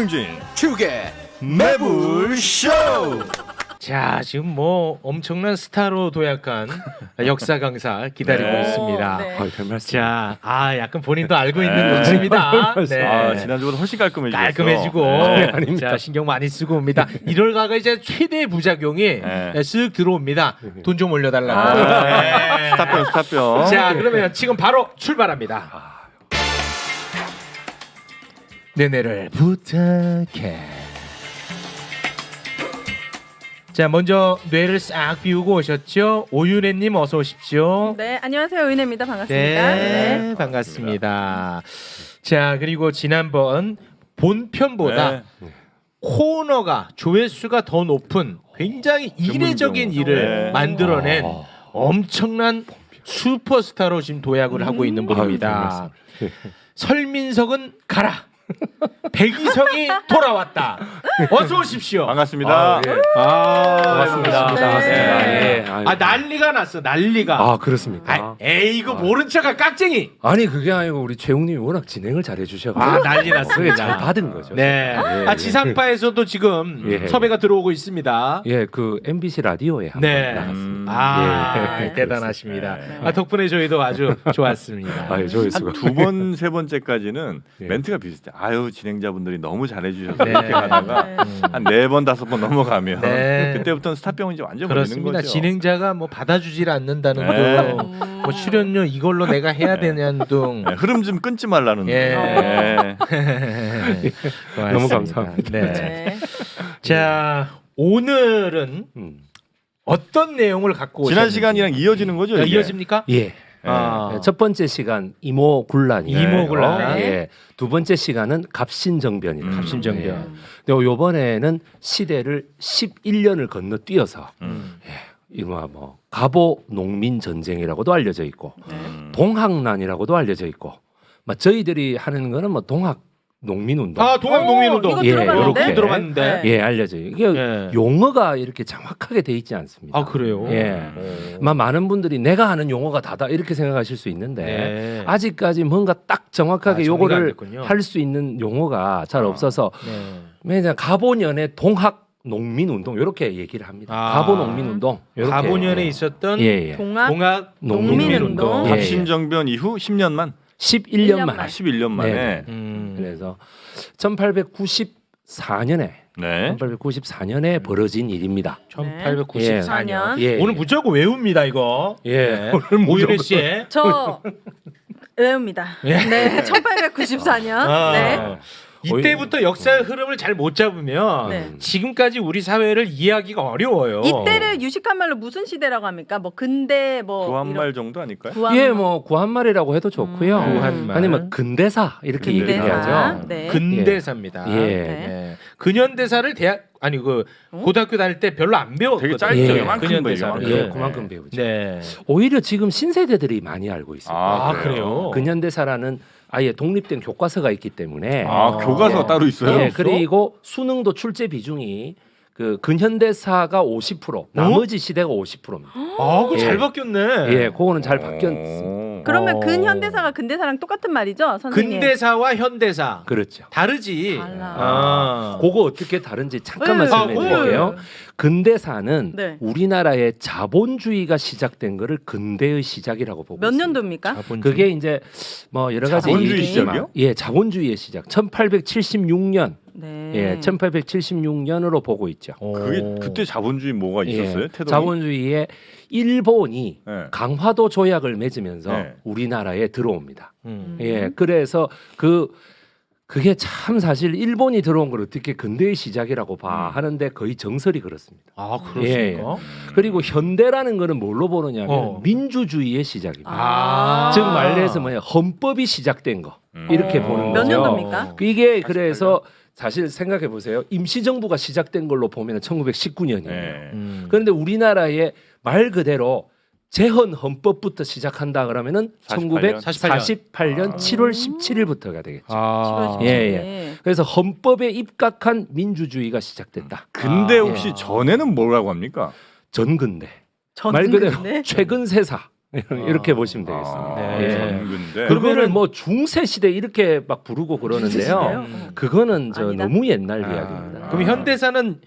김어준진 축의 매불쇼. 자, 지금 뭐 엄청난 스타로 도약한 역사 강사 기다리고 네. 있습니다. 네. 별 말씀. 자, 약간 본인도 알고 있는 모습이다. 네. 지난주보다 훨씬 깔끔해지고. 깔끔해지고 자, 신경 많이 쓰고 옵니다. 1월가가 이제 최대 부작용이 네. 쓱 들어옵니다. 돈 좀 올려달라고. 아, 네. 스타병. 자, 그러면 지금 바로 출발합니다. 내내를 부탁해. 자, 먼저 뇌를 싹 비우고 오셨죠? 오윤혜님 어서 오십시오. 네, 안녕하세요. 은혜입니다. 반갑습니다. 네, 반갑습니다. 자, 그리고 지난번 본편보다 네. 코너가 조회수가 더 높은 굉장히 이례적인 일을 네. 만들어낸 엄청난 슈퍼스타로 지금 도약을 하고 있는 분입니다. 설민석은 가라. 백이성이 돌아왔다. 어서 오십시오. 반갑습니다. 반갑습니다. 네. 반갑습니다. 네. 예. 아이고. 난리가 났어. 난리가. 아, 그렇습니까? 에이 이거 모른 척한 깍쟁이. 아니 그게 아니고 우리 최웅님이 워낙 진행을 잘해 주셔가지고 난리 그게 났습니다. 잘 받은 거죠. 네. 예, 지상파에서도 지금 예. 섭외가 들어오고 있습니다. 예, 그 MBC 라디오에 한번 네. 나갔습니다. 예. 대단하십니다. 네. 덕분에 저희도 아주 좋았습니다. 아, 예, 조회수가 한 두 번, 세 번째까지는 예. 멘트가 비슷해. 아유, 진행자분들이 너무 잘해주셔서 네. 이렇게 가다가 네. 한 네 번, 다섯 번 넘어가면 네. 그때부터는 스타병이 이제 완전 걸리는 그렇습니다. 거죠. 진행자가 뭐 받아주질 않는다는 네. 둥, 뭐 출연료 이걸로 내가 해야 되냐는 둥. 네, 흐름 좀 끊지 말라는. 예. 네. 너무 고맙습니다. 감사합니다. 네. 네. 자, 오늘은 어떤 내용을 갖고 오셨는지. 지난 시간이랑 이어지는 거죠? 이게? 이어집니까? 예. 아. 첫 번째 시간 이모군란이에요. 이모군란. 예. 두 번째 시간은 갑신정변입니다. 갑신정변. 예. 근데 요번에는 시대를 11년을 건너뛰어서 이거 뭐 갑오 농민 전쟁이라고도 알려져 있고 동학난이라고도 알려져 있고 막 저희들이 하는 거는 뭐 동학 농민운동 동학농민운동. 이거 예, 들어봤는데? 요렇게 들어봤는데. 예 알려져요. 이게 예. 용어가 이렇게 정확하게 돼 있지 않습니다. 그래요? 예. 많은 분들이 내가 아는 용어가 다다 이렇게 생각하실 수 있는데 네. 아직까지 뭔가 딱 정확하게 정리가 안 요거를 됐군요. 할 수 있는 용어가 잘 없어서 네. 왜냐 가보년의 동학 농민운동 이렇게 얘기를 합니다. 가보 농민운동. 요렇게. 가보년에 예. 있었던 예, 예. 동학 동학 농민운동. 농민운동. 예. 갑신정변 이후 10년만, 11년만. 11년 만에. 네. 그래서 1894년에 네. 1894년에 벌어진 일입니다. 1894년. 예. 오늘 무조건 외웁니다 이거. 예. 오늘 오윤혜 씨. 저 외웁니다. 예. 네, 1894년. 네. 이때부터 역사의 흐름을 잘 못 잡으면 네. 지금까지 우리 사회를 이해하기가 어려워요. 이때를 유식한 말로 무슨 시대라고 합니까? 뭐 근대 뭐 구한말 정도 아닐까요? 구한말. 예, 뭐 구한말이라고 해도 좋고요. 구한말. 아니면 근대사 이렇게 근대사. 얘기해야죠. 네. 근대사입니다. 예. 네. 근현대사를 고등학교 다닐 때 별로 안 배웠거든요. 되게 짧죠. 예. 이만큼 근현대사를. 배워요. 예, 그만큼 배우죠. 네. 오히려 지금 신세대들이 많이 알고 있어요. 아, 그래요? 근현대사라는 아예 독립된 교과서가 있기 때문에 교과서가 예. 따로 있어요? 예, 그리고 수능도 출제 비중이 그 근현대사가 50%, 나머지 시대가 50%입니다. 그거 예. 잘 바뀌었네. 예, 그거는 잘 바뀌었습니다. 그러면 근현대사가 근대사랑 똑같은 말이죠, 선생님? 근대사와 현대사 그렇죠. 다르지. 달라. 그거 어떻게 다른지 잠깐 네. 말씀해 드릴게요. 네. 근대사는 네. 우리나라의 자본주의가 시작된 거를 근대의 시작이라고 보고 몇 있습니다. 년도입니까? 자본주의. 그게 이제 뭐 여러 가지 자본주의 얘기가 있지만, 시작이요? 예, 자본주의의 시작. 1876년. 네. 예, 1876년으로 보고 있죠. 그게 그때 자본주의 뭐가 있었어요? 예, 태동이? 자본주의에 일본이 네. 강화도 조약을 맺으면서 네. 우리나라에 들어옵니다. 음. 예, 그래서 그게 참 사실 일본이 들어온 걸 어떻게 근대의 시작이라고 봐 하는데 거의 정설이 그렇습니다. 그렇습니까? 그리고 현대라는 거는 뭘로 보느냐면 어. 민주주의의 시작입니다. 즉 말해서 뭐냐 헌법이 시작된 거 이렇게 보는 몇 거죠. 년도입니까? 이게 그래서 사실 생각해 보세요. 임시정부가 시작된 걸로 보면 1919년이에요. 네. 그런데 우리나라의 말 그대로 재헌 헌법부터 시작한다 그러면은 48년? 1948년 7월 17일부터가 되겠죠. 예, 예. 그래서 헌법에 입각한 민주주의가 시작됐다. 근데 혹시 전에는 뭐라고 합니까? 전근대. 말 그대로 전근대? 최근 세사. 이렇게 보시면 되겠습니다. 아, 네. 전근대. 그거를 뭐 중세 시대 이렇게 막 부르고 그러는데요. 시대요? 그거는 저 아니다. 너무 옛날 아. 이야기입니다. 그럼 현대사는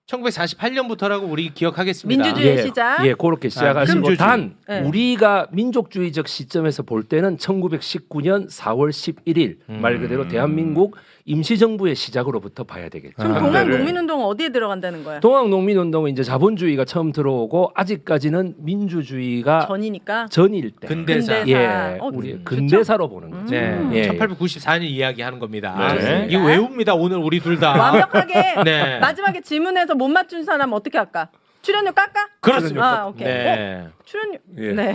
1948년부터라고 우리 기억하겠습니다. 민주주의 시작. 예, 그렇게 시작하시고 민주주의. 단 네. 우리가 민족주의적 시점에서 볼 때는 1919년 4월 11일 말 그대로 대한민국 임시정부의 시작으로부터 봐야 되겠죠. 그럼 아. 동학농민운동은 어디에 들어간다는 거야? 동학농민운동은 이제 자본주의가 처음 들어오고 아직까지는 민주주의가 전이니까. 전일 때. 근대사. 예, 어, 우리 좋죠. 근대사로 보는 거죠. 네. 예. 1894년 이야기하는 겁니다. 네. 이거 외웁니다. 오늘 우리 둘 다. 완벽하게 네. 마지막에 질문해서 못 맞춘 사람 어떻게 할까? 출연료 깎아? 그렇습니다. 아, 오케이. 네. 출연료. 예. 네.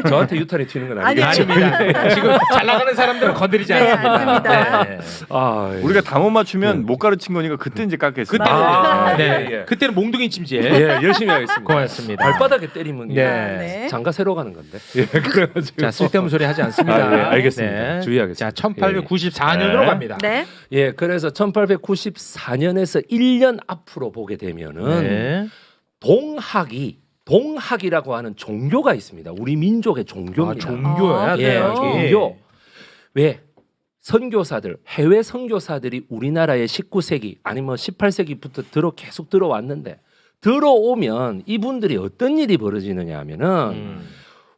저한테 유탄이 튀는 건 아니, 아니겠죠? 아닙니다. 지금 잘 나가는 사람들은 건드리지 네, 않습니다. 않습니다. 네. 아, 예. 우리가 다 못 맞추면 못 가르친 거니까 그때 이제 깎겠습니다. 그때 맞아요. 네. 예. 그때는 몽둥이 침지에 예, 열심히 하겠습니다. 고맙습니다. 발바닥에 때리면 네. 아, 네. 장가 새로 가는 건데. 예, 그래가지고. 자, 쓸데없는 소리 하지 않습니다. 아, 예, 알겠습니다. 주의하겠습니다. 자, 1894년으로 네. 갑니다. 네. 예, 그래서 1894년에서 1년 앞으로 보게 되면은 네. 동학이라고 하는 종교가 있습니다. 우리 민족의 종교입니다. 종교야. 아, 예, 그래요? 종교. 왜 선교사들, 해외 선교사들이 우리나라에 19세기 아니면 18세기부터 계속 들어왔는데 들어오면 이분들이 어떤 일이 벌어지느냐 하면은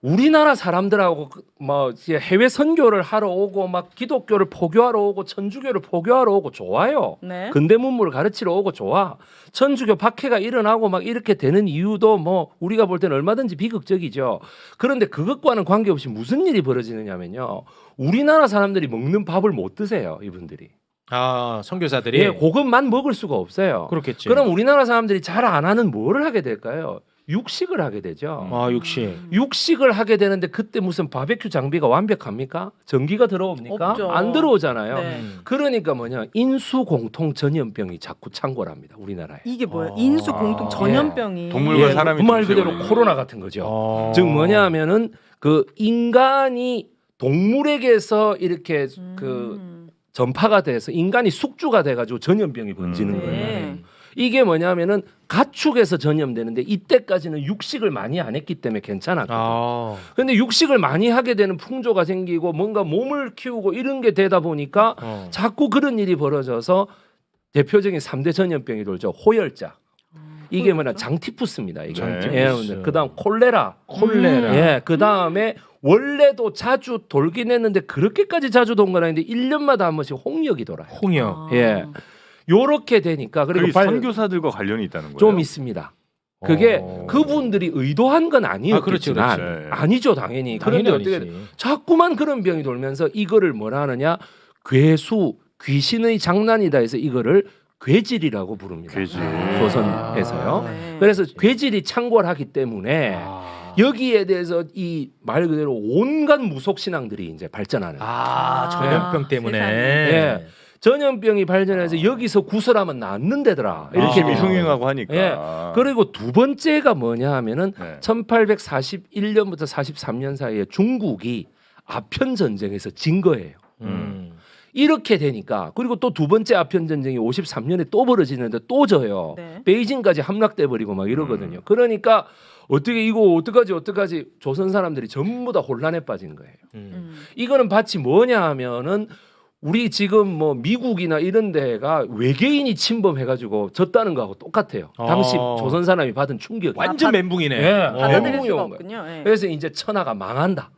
우리나라 사람들하고 뭐 이제 해외 선교를 하러 오고 막 기독교를 포교하러 오고 천주교를 포교하러 오고 좋아요. 네. 근대 문물을 가르치러 오고 좋아. 천주교 박해가 일어나고 막 이렇게 되는 이유도 뭐 우리가 볼 때는 얼마든지 비극적이죠. 그런데 그것과는 관계없이 무슨 일이 벌어지느냐면요. 우리나라 사람들이 먹는 밥을 못 드세요, 이분들이. 아, 선교사들이 예, 그것만 먹을 수가 없어요. 그렇겠지. 그럼 우리나라 사람들이 잘 안 하는 뭐를 하게 될까요? 육식을 하게 되죠. 아, 역시. 육식을 하게 되는데 그때 무슨 바베큐 장비가 완벽합니까? 전기가 들어옵니까? 없죠. 안 들어오잖아요. 네. 그러니까 뭐냐 인수공통 전염병이 자꾸 창궐합니다. 우리나라에. 이게 뭐예요? 아. 인수 공통 전염병이. 동물과 사람이 그 말 동시에 그대로 걸리는 코로나 같은 거죠. 어. 즉 뭐냐면은 그 인간이 동물에게서 이렇게 그 전파가 돼서 인간이 숙주가 돼가지고 전염병이 번지는 네. 거예요. 이게 뭐냐면은 가축에서 전염되는데 이때까지는 육식을 많이 안 했기 때문에 괜찮았거든요. 아. 근데 육식을 많이 하게 되는 풍조가 생기고 뭔가 몸을 키우고 이런 게 되다 보니까 어. 자꾸 그런 일이 벌어져서 대표적인 3대 전염병이 돌죠. 호열자. 이게 뭐냐 장티푸스입니다. 이게. 장티푸스. 예, 그다음 콜레라. 콜레라. 예, 그다음에 원래도 자주 돌긴 했는데 그렇게까지 자주 돈 건 아닌데 1년마다 한 번씩 홍역이 돌아요. 홍역. 예. 요렇게 되니까 그리고 그게 선교사들과 관련이 있다는 거예요. 좀 있습니다. 그게 어. 그분들이 의도한 건 아니었겠지만 아, 그렇죠. 아니죠 당연히. 그런데 어떻게 아니지. 자꾸만 그런 병이 돌면서 이거를 뭐라 하느냐 괴수 귀신의 장난이다 해서 이거를 괴질이라고 부릅니다. 괴질. 조선에서요. 네. 그래서 괴질이 창궐하기 때문에 아. 여기에 대해서 이 말 그대로 온갖 무속 신앙들이 이제 발전하는 거예요. 아, 전염병 때문에. 세상에. 예. 전염병이 발전해서 여기서 구설하면 낫는 데더라. 이렇게 열심히 되는 거예요. 흥행하고 하니까. 예. 그리고 두 번째가 뭐냐 하면은 네. 1841년부터 43년 사이에 중국이 아편 전쟁에서 진 거예요. 이렇게 되니까 그리고 또 두 번째 아편 전쟁이 53년에 또 벌어지는데 또 져요. 네. 베이징까지 함락돼 버리고 막 이러거든요. 그러니까 어떻게 이거 어떡하지 조선 사람들이 전부 다 혼란에 빠진 거예요. 이거는 밭이 뭐냐 하면은 우리 지금 뭐 미국이나 이런 데가 외계인이 침범해가지고 졌다는 거하고 똑같아요. 당시 조선 사람이 받은 충격이. 완전 멘붕이네. 예. 받아들일 멘붕이 수가 온 거예요. 없군요. 예. 그래서 이제 천하가 망한다.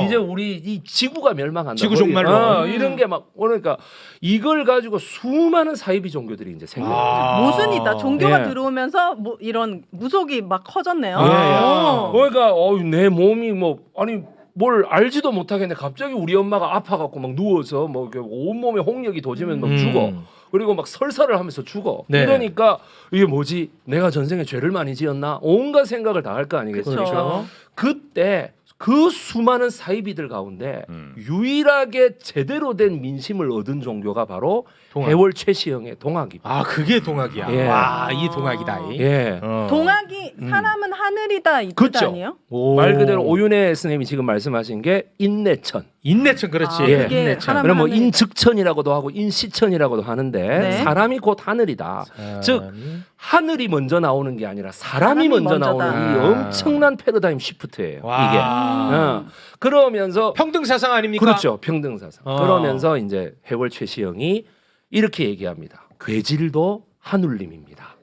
이제 우리 이 지구가 멸망한다. 지구 종말론. 이런 게 막 오니까 이걸 가지고 수많은 사이비 종교들이 이제 생겨요. 모순이다. 종교가 예. 들어오면서 뭐 이런 무속이 막 커졌네요. 예, 예. 오. 그러니까 내 몸이 뭐 아니 뭘 알지도 못하겠네. 갑자기 우리 엄마가 아파갖고 막 누워서 뭐 온몸에 홍역이 도지면 막 죽어. 그리고 막 설사를 하면서 죽어. 네. 그러니까 이게 뭐지? 내가 전생에 죄를 많이 지었나? 온갖 생각을 다 할 거 아니겠습니까? 그렇죠. 그때 그 수많은 사이비들 가운데 유일하게 제대로 된 민심을 얻은 종교가 바로 동학. 해월 최시영의 동학입니다. 아 그게 동학이야. 예. 와, 이 동학이다. 예. 동학이 사람은 하늘이다 이 뜻 그쵸. 아니에요? 말 그대로 오윤혜 스님이 지금 말씀하신 게 인내천. 인내천 그렇지. 아, 예. 그게 인내천. 사람 그럼 뭐 하늘이다. 인즉천이라고도 하고 인시천이라고도 하는데 네. 사람이 곧 하늘이다. 즉 하늘이 먼저 나오는 게 아니라 사람이 먼저 먼저다. 나오는 이 엄청난 패러다임 시프트예요. 와. 이게. 그러면서 평등 사상 아닙니까? 그렇죠. 평등사상. 어. 그러면서 이제 해월 최시영이 이렇게 얘기합니다. 괴질도 한울림입니다.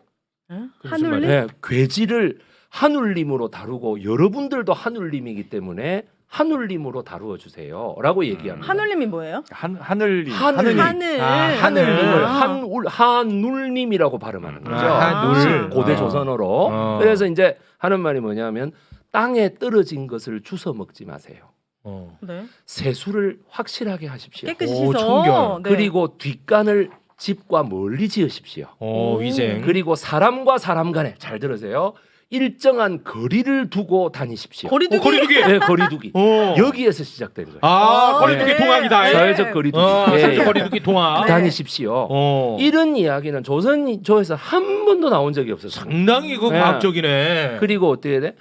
응? 무슨 하늘님? 네, 괴질을 한울림으로 다루고 여러분들도 한울림이기 때문에 한울림으로 다루어 주세요라고 얘기합니다. 하늘님이 뭐예요? 하늘님. 하늘. 하늘. 한울림을 아. 한울님이라고 발음하는 거죠. 한울. 고대 조선어로. 그래서 이제 하는 말이 뭐냐면 땅에 떨어진 것을 주워 먹지 마세요. 네. 세수를 확실하게 하십시오. 깨끗이 오, 씻어. 청결. 네. 그리고 뒷간을 집과 멀리 지으십시오. 위생. 그리고 사람과 사람 간에 잘 들으세요. 일정한 거리를 두고 다니십시오. 거리두기. 거리두기. 네, 거리두기. 어. 여기에서 시작된 거예요. 거리두기 네. 동학이다. 사회적 거리두기. 사회적 거리두기 동학. 네. 다니십시오. 이런 이야기는 조선조에서 한 번도 나온 적이 없었어요. 상당히 그 네. 과학적이네. 그리고 어떻게 돼?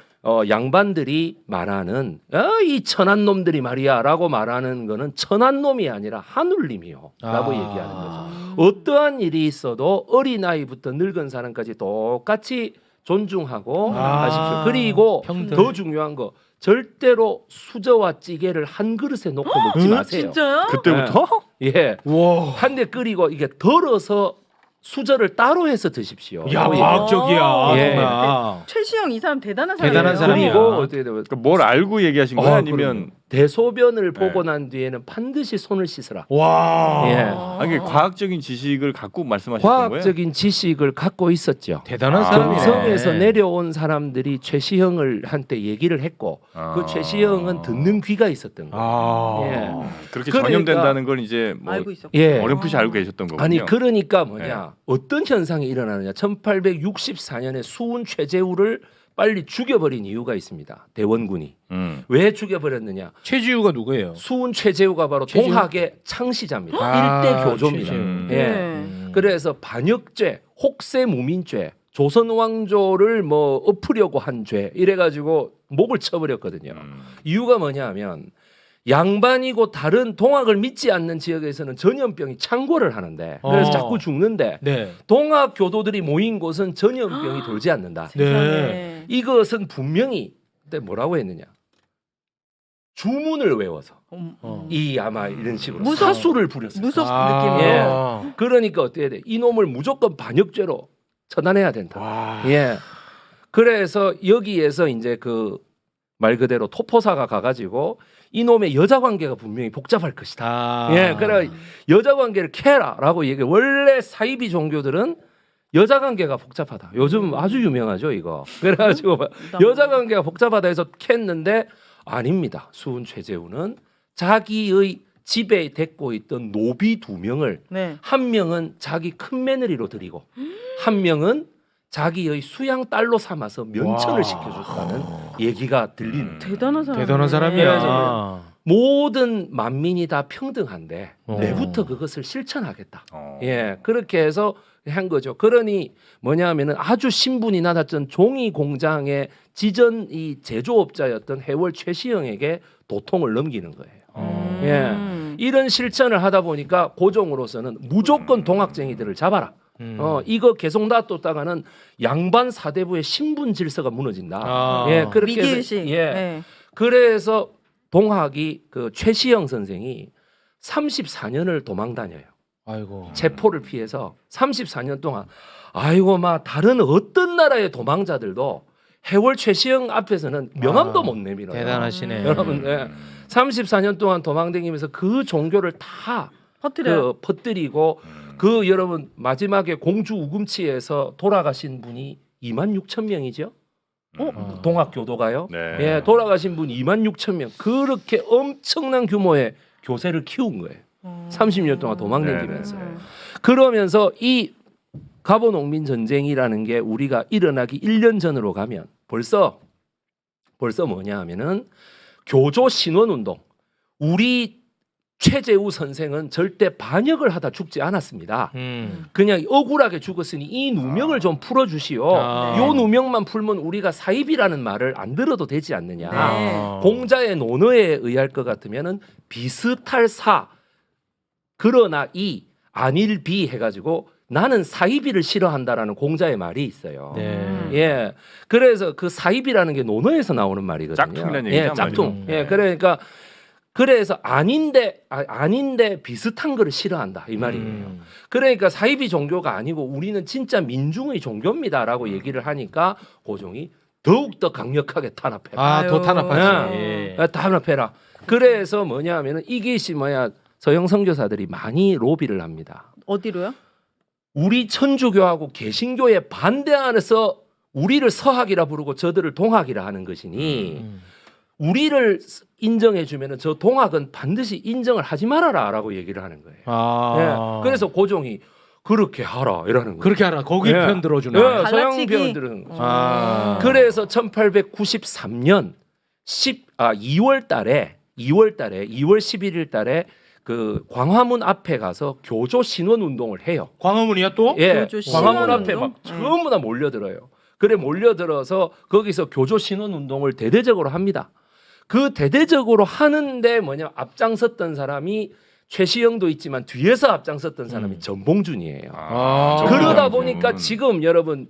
양반들이 말하는 이 천한 놈들이 말이야라고 말하는 거는 천한 놈이 아니라 하늘님이요라고 얘기하는 거죠. 어떠한 일이 있어도 어린아이부터 늙은 사람까지 똑같이 존중하고 하십시오. 그리고 평등. 더 중요한 거 절대로 수저와 찌개를 한 그릇에 놓고 먹지 마세요. 진짜요? 그때부터? 예, 와. 한 대 끓이고 이게 덜어서 수저를 따로 해서 드십시오. 야, 라고 과학적이야. 예. 정말. 최시영 이 사람 대단한 사람이에요. 대단한 사람이야. 그리고 어떻게 되면 그러니까 뭘 알고 얘기하신 거야? 아니면 그럼요. 대소변을 네. 보고 난 뒤에는 반드시 손을 씻으라. 와. 예. 아니 과학적인 지식을 갖고 말씀하셨던 거예요? 과학적인 지식을 갖고 있었죠. 대단한 아. 사람이네. 경성에서 내려온 사람들이 최시형을 한때 얘기를 했고 그 최시형은 듣는 귀가 있었던 거예요. 예. 그렇게 그러니까- 전염된다는 걸 이제 뭐 알고 있었고. 예. 어렴풋이 알고 계셨던 거군요. 아니 그러니까 뭐냐 어떤 현상이 일어나느냐 1864년에 수훈 최재우를 빨리 죽여버린 이유가 있습니다. 대원군이 왜 죽여버렸느냐 최지우가 누구예요? 수훈 최재우가 바로 최재우? 동학의 창시자입니다. 일대 교조입니다. 최재우. 예. 네. 그래서 반역죄, 혹세무민죄, 조선 왕조를 뭐 엎으려고 한 죄 이래가지고 목을 쳐버렸거든요. 이유가 뭐냐하면 양반이고 다른 동학을 믿지 않는 지역에서는 전염병이 창궐을 하는데 그래서 자꾸 죽는데 네. 동학 교도들이 모인 곳은 전염병이 돌지 않는다. 네. 이것은 분명히 그때 뭐라고 했느냐? 주문을 외워서 이 아마 이런 식으로 무속- 사수를 부렸어요. 무속 아. 느낌으로. 그러니까 어떻게 돼? 이놈을 무조건 반역죄로 처단해야 된다. 와. 예. 그래서 여기에서 이제 그 말 그대로 토포사가 가가지고 이놈의 여자 관계가 분명히 복잡할 것이다. 아. 예, 그래 여자 관계를 캐라라고 얘기. 원래 사이비 종교들은 여자 관계가 복잡하다. 요즘 아주 유명하죠 이거. 그래가지고 여자 관계가 복잡하다 해서 캤는데 아닙니다. 수훈 최재우는 자기의 집에 데리고 있던 노비 2명을 네. 한 명은 자기 큰 며느리로 들이고 한 명은 자기의 수양 딸로 삼아서 면천을 와. 시켜줬다는 얘기가 들리는. 대단한 사람. 대단한 사람이야. 모든 만민이 다 평등한데 어. 내부터 그것을 실천하겠다. 예, 그렇게 해서 한 거죠. 그러니 뭐냐면은 아주 신분이 낮았던 종이 공장의 지전 이 제조업자였던 해월 최시영에게 도통을 넘기는 거예요. 예, 이런 실천을 하다 보니까 고종으로서는 무조건 동학쟁이들을 잡아라. 이거 계속 놔뒀다가는 양반 사대부의 신분 질서가 무너진다. 아. 예, 그렇게 해서 미기의식. 예, 네. 그래서 동학이 그 최시영 선생이 34년을 도망 다녀요. 아이고. 체포를 피해서 34년 동안 아이고 막 다른 어떤 나라의 도망자들도 해월 최시영 앞에서는 명함도 못 내밀어요. 대단하시네. 여러분, 예. 34년 동안 도망다니면서 그 종교를 다 퍼뜨려. 퍼뜨리고 그 여러분 마지막에 공주 우금치에서 돌아가신 분이 26,000명이죠. 동학 교도가요. 네. 예, 돌아가신 분 26,000명. 그렇게 엄청난 규모의 교세를 키운 거예요. 30년 동안 도망다니면서. 네. 그러면서 이 갑오농민 전쟁이라는 게 우리가 일어나기 1년 전으로 가면 벌써 뭐냐 하면은 교조 신원 운동. 우리 최재우 선생은 절대 반역을 하다 죽지 않았습니다. 그냥 억울하게 죽었으니 이 누명을 좀 풀어주시오. 아. 요 누명만 풀면 우리가 사입이라는 말을 안 들어도 되지 않느냐. 네. 공자의 논어에 의할 것 같으면은 비슷할 사 그러나 이 안일 비 해가지고 나는 사이비를 싫어한다라는 공자의 말이 있어요. 네. 예, 그래서 그 사입이라는 게 논어에서 나오는 말이거든요. 짝퉁이라는 예, 얘기죠, 짝퉁. 아무래도. 예, 그러니까 그래서 아닌데 비슷한 거를 싫어한다 이 말이에요. 그러니까 사이비 종교가 아니고 우리는 진짜 민중의 종교입니다라고 얘기를 하니까 고종이 더욱 더 강력하게 탄압해라. 아, 더 아유. 탄압하지. 예. 탄압해라. 그래서 뭐냐면은 이것이 서영 선교사들이 많이 로비를 합니다. 어디로요? 우리 천주교하고 개신교에 반대하면서 우리를 서학이라 부르고 저들을 동학이라 하는 것이니 우리를 인정해 주면은 저 동학은 반드시 인정을 하지 말아라라고 얘기를 하는 거예요. 아. 예. 그래서 고종이 그렇게 하라 이라는 거예요. 그렇게 하라. 거기 예. 편 들어주나. 예, 서양 갈라치기. 편들은 아. 그래서 1893년 2월 달에 2월 11일 달에 그 광화문 앞에 가서 교조 신원 운동을 해요. 광화문이야 또? 예. 교조 광화문 신원 앞에 운동? 막 전부 다 몰려들어요. 그래 몰려들어서 거기서 교조 신원 운동을 대대적으로 합니다. 그 대대적으로 하는데 앞장섰던 사람이 최시영도 있지만 뒤에서 앞장섰던 사람이 전봉준이에요. 아. 그러다 전봉준. 보니까 지금 여러분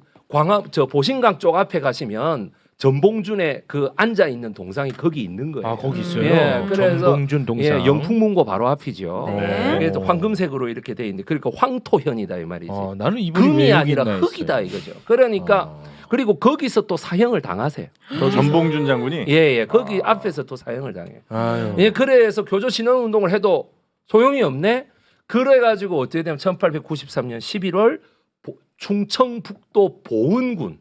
보신강 쪽 앞에 가시면 전봉준의 그 앉아 있는 동상이 거기 있는 거예요. 아, 거기 있어요. 예, 그래서 전봉준 동상. 예, 영풍문고 바로 앞이죠. 네. 그래서 황금색으로 이렇게 돼 있는데 그러니까 황토현이다 이 말이지. 나는 이분이 금이 왜 여기 아니라 있나 흙이다 했어요. 이거죠. 그러니까 그리고 거기서 또 사형을 당하세요. 전봉준 장군이 예, 거기 앞에서 또 사형을 당해요. 아유. 예, 그래서 교조 신원 운동을 해도 소용이 없네. 그래가지고 어떻게 되면 1893년 11월 충청북도 보은군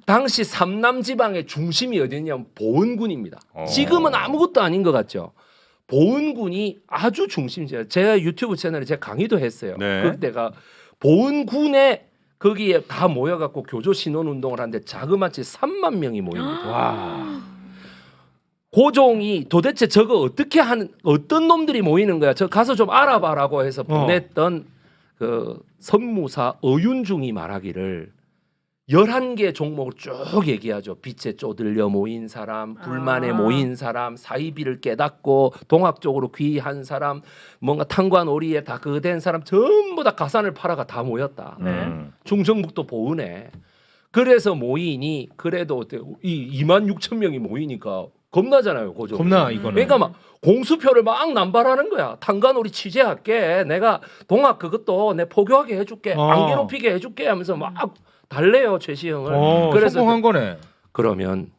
당시 삼남 지방의 중심이 어디냐면 보은군입니다. 지금은 아무것도 아닌 것 같죠. 보은군이 아주 중심지예요. 제가 유튜브 채널에 제가 강의도 했어요. 네. 그때가 보은군에 거기에 다 모여갖고 교조 신원 운동을 하는데 자그마치 3만 명이 모입니다. 와. 고종이 도대체 저거 어떻게 하는 어떤 놈들이 모이는 거야? 저 가서 좀 알아봐라고 해서 보냈던 그 선무사 어윤중이 말하기를 11개 종목을 쭉 얘기하죠. 빛에 쪼들려 모인 사람, 불만에 모인 사람, 사이비를 깨닫고 동학적으로 귀한 사람, 뭔가 탄관오리에 다 그 된 사람 전부 다 가산을 팔아가 다 모였다. 충청북도 보은에. 그래서 모이니 그래도 이 2만 6천 명이 모이니까 겁나잖아요, 고종. 겁나 이거는. 그러니까 막 공수표를 막 남발하는 거야. 탄관오리 취재할게. 내가 동학 그것도 내 포교하게 해줄게. 안 괴롭히게 해줄게 하면서 막 달래요 최시영을. 그래서 성공한 거네. 그러면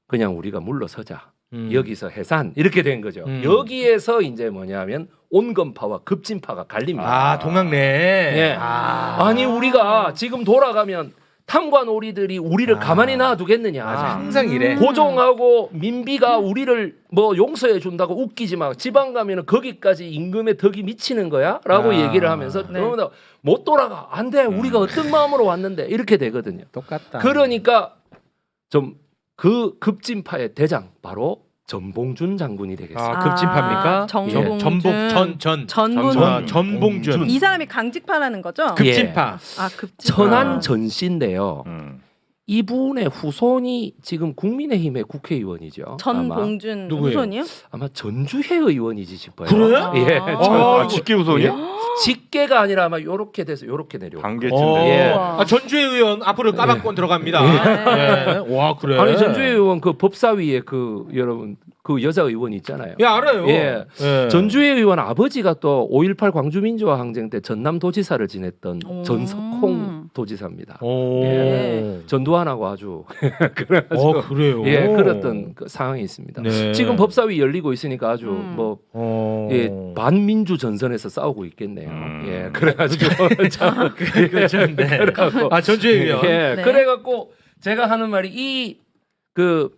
그냥 우리가 물러서자. 여기서 해산 이렇게 된 거죠. 음. 여기에서 이제 뭐냐면 온건파와 급진파가 갈립니다. 아, 동학내. 예. 아니 우리가 지금 돌아가면 탐관오리들이 우리를 가만히 놔두겠느냐. 맞아. 항상 이래. 고종하고 민비가 우리를 뭐 용서해 준다고 웃기지 마. 지방 가면은 거기까지 임금의 덕이 미치는 거야라고 아. 얘기를 하면서 네. 너무나 못 돌아가. 안 돼. 우리가 어떤 마음으로 왔는데 이렇게 되거든요. 똑같다. 그러니까 좀 그 급진파의 대장 바로 전봉준 장군이 되겠습니다. 아, 급진파입니까? 정봉준. 전봉준. 전봉준. 이 사람이 강직파라는 거죠? 급진파. 아, 급진파. 천안 전씨인데요. 음. 이분의 후손이 지금 국민의힘의 국회의원이죠. 전봉준 누구예요? 후손이요? 아마 전주회 의원이지 싶어요. 그래요? 예. 아, 직계 후손이요? 예. 직계가 아니라 아마 요렇게 돼서 요렇게 내려. 반계쯤인데. 예. 우와. 아, 전주회 의원 앞으로 까박권 들어갑니다. 예. 와, 그래. 아니 전주회 의원 그 법사위에 그 여러분 그 여자 의원 있잖아요. 야, 알아요. 예. 예. 전주회 의원 아버지가 또 5.18 광주민주화 항쟁 때 전남도지사를 지냈던 오. 전석홍 도지사입니다. 오. 예. 전두환하고 아주 그래가지고 그래요. 예 그랬던 그 상황이 있습니다. 네. 지금 법사위 열리고 있으니까 아주 뭐 예, 반민주 전선에서 싸우고 있겠네요. 예, 그래가지고 참 그렇죠. 네. 그래갖고 아, 전주회 의원. 예, 네. 그래갖고 제가 하는 말이 이 그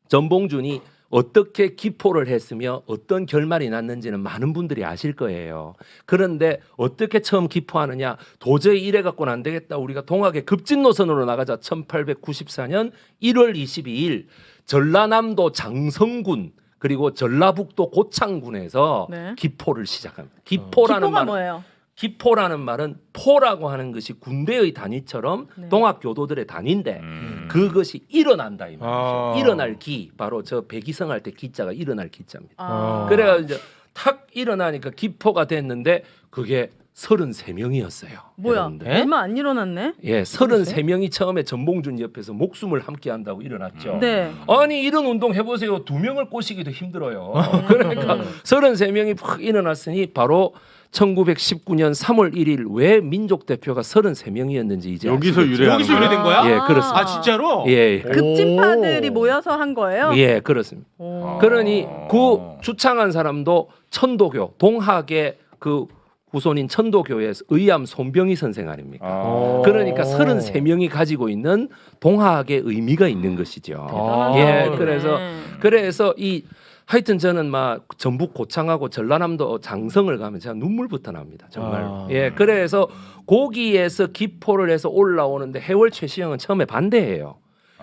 전봉준이 어떻게 기포를 했으며 어떤 결말이 났는지는 많은 분들이 아실 거예요. 그런데 어떻게 처음 기포하느냐? 도저히 이래 갖고는 안 되겠다. 우리가 동학의 급진 노선으로 나가자. 1894년 1월 22일 전라남도 장성군 그리고 전라북도 고창군에서 네. 기포를 시작합니다. 기포라는 기포가 말은 뭐예요? 기포라는 말은 포라고 하는 것이 군대의 단위처럼 네. 동학교도들의 단위인데 그것이 일어난다 이 말이죠. 아. 일어날 기 바로 저 백이성 할 때 기자가 일어날 기자입니다. 아. 그래가 이제 탁 일어나니까 기포가 됐는데 그게 33명이었어요. 뭐야? 얼마 안 일어났네? 예, 33명이 처음에 전봉준 옆에서 목숨을 함께 한다고 일어났죠. 네. 아니 이런 운동 해보세요. 2명을 꼬시기도 힘들어요. 그러니까 33명이 팍 일어났으니 바로 1919년 3월 1일 왜 민족 대표가 33명이었는지 이제 여기서 아시겠죠? 유래하는 여기서 거야? 유래된 거야? 예, 그렇습니다. 아 진짜로? 예, 급진파들이 모여서 한 거예요? 예, 그렇습니다. 오. 그러니 그 주창한 사람도 천도교 동학의 그 후손인 천도교의 의암 손병희 선생 아닙니까? 아. 그러니까 33명이 가지고 있는 동학의 의미가 있는 것이죠. 아. 예, 대단하네. 그래서 이 하여튼 저는 막 전북 고창하고 전라남도 장성을 가면 제가 눈물부터 납니다. 정말. 아. 예, 그래서 거기에서 기포를 해서 올라오는데 해월 최시영은 처음에 반대해요.